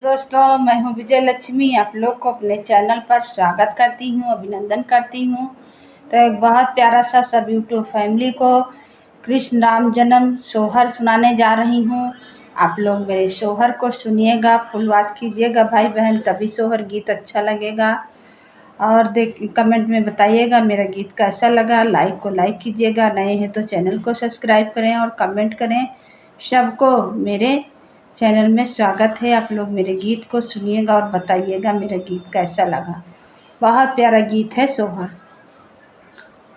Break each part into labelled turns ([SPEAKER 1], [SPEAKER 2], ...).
[SPEAKER 1] दोस्तों, मैं हूं विजय लक्ष्मी। आप लोग को अपने चैनल पर स्वागत करती हूं, अभिनंदन करती हूं। तो एक बहुत प्यारा सा सब यूट्यूब फैमिली को कृष्ण राम जन्म सोहर सुनाने जा रही हूं। आप लोग मेरे सोहर को सुनिएगा, फुलवास कीजिएगा भाई बहन, तभी सोहर गीत अच्छा लगेगा। और कमेंट में बताइएगा मेरा गीत कैसा लगा। लाइक कीजिएगा, नए हैं तो चैनल को सब्सक्राइब करें और कमेंट करें। सबको मेरे चैनल में स्वागत है। आप लोग मेरे गीत को सुनिएगा और बताइएगा मेरा गीत कैसा लगा। बहुत प्यारा गीत है सोहर।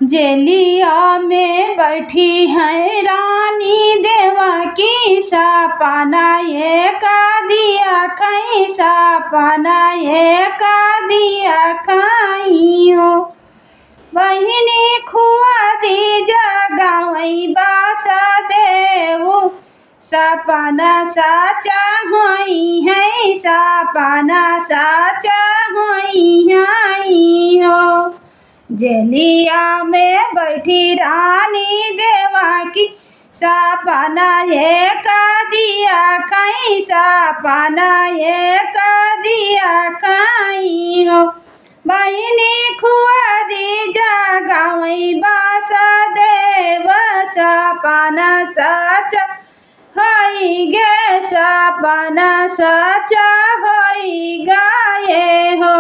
[SPEAKER 1] जेलिया में बैठी है रानी देवकी, सपना ये का दिया कहीं, सपना ये का दिया कहीं हो। बहिनी खुआ दी जगावई बास देव, सपना साचा होई है, सपना साचा होई है हो। जेलिया में बैठी रानी देवकी, सपना ये का दिया कहीं, सपना ये का दिया कहीं हो। बहिनी खुआ दी जगावई बास देव, सपना सच होई गे, सपना सचा होई गाये हो।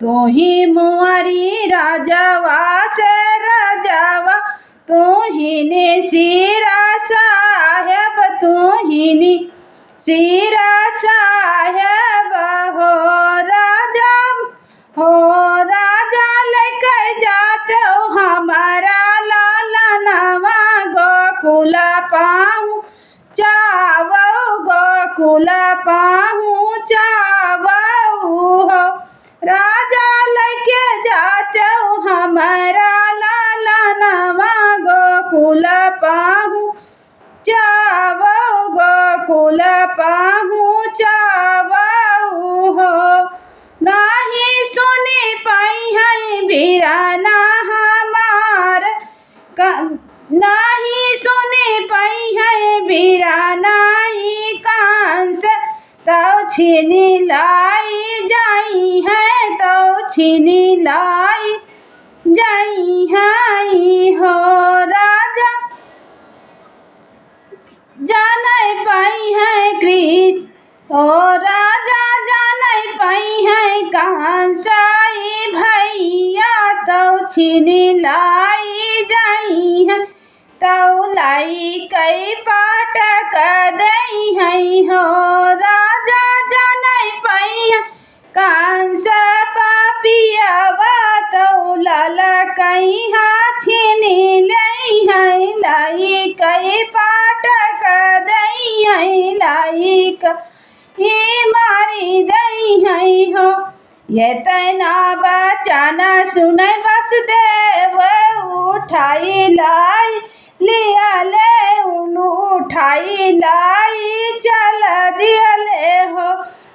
[SPEAKER 1] तू ही मुआरी राजवा से राजवा, तू ही ने सिरा साहेब, तू ही ने सिरा साहेब हो। राजा हो राजा लेके जाते हो हमारा लाला नवा, गोकुल पाऊँ चावो, गोकुल पाऊँ चावो हो। राजा लेके जाते हो हमारा लाला नवा, गोकुल पाऊँ चावो, गोकुल पाऊँ चावो हो। नहीं सुनी पाई है बीराना हमार, नहीं सुनी पाई है बीराना कान से, तो छीनी लाई जाई है, तो छीनी लाई जाई है हो। राजा जाने पाई है कृष्ण, ओ राजा जाने पाई है कांसाई भैया, तो छीनी लाई जाई है, तो लाई कई पाटक दई है हो। राजा जाने पाई है कांस पापियावा, तो लाला कई हा छीनी लई है, लाई कई पाटक दई है, लाई कई मारी दई है हो। ये तना बचाना सुने वसुदेव, उठाई लाई लिया ले उनु, उठाई लाई चल दिया ले हो।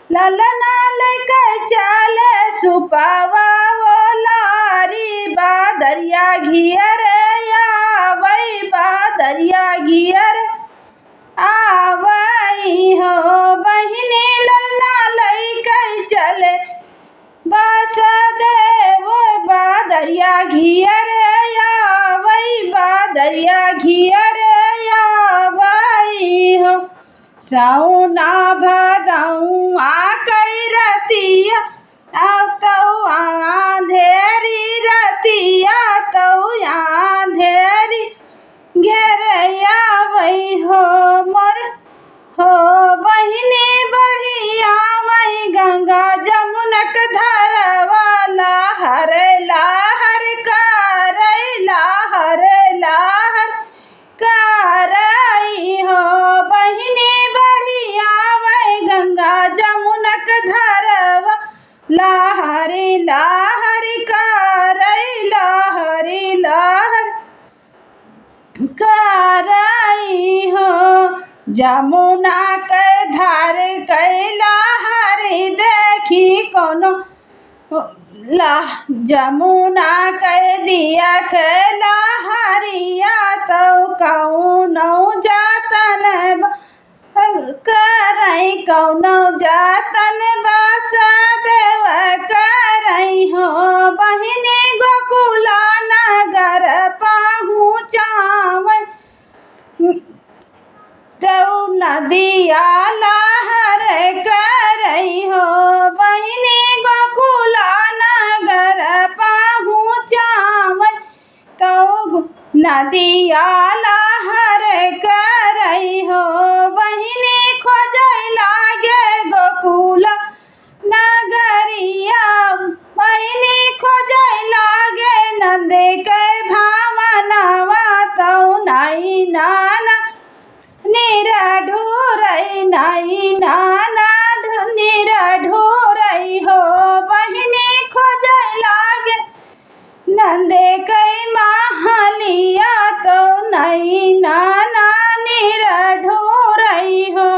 [SPEAKER 1] ललना लेकर चले सुपावा वो लारी, बादरिया घियर आवई, बादरिया घियर आवई हो। बहिनी ललना लेकर चले वासुदेव, बादरिया घियर आवई, बादरिया घियर आवई हो। सौना भदऊ आकई रतिया, तो आंधेरी रतिया, तो आंधेरी घेरया वही हो मोर हो। बहिनी बढ़िया वही गंगा जमुनक धरवाला, हरे लहर करई, लहर लहर करई हो। बहिनी बढ़िया वही गंगा जमुनक धरवा, लहरी लहरी करई, लहरी लहर करई हो। जमुना के धार कैला हरी देखी कोनो, जमुना के दिया खेला हरिया, तो कौनो जातन करई, कौनो जातन नदिया लहर करई हो बहिनी गोकुला नगर पहुँचावै तो नदिया लहर करई हो बहिनी खोजै लागे गोकुल नगरिया बहिनी खोजै लागे नंद के भावनवा तो नाई नाना निरढूरई नाई नाना निरढूरई हो बहिनी खोजै लागे नंद कई महलिया तो नई नाना निरढूरई हो।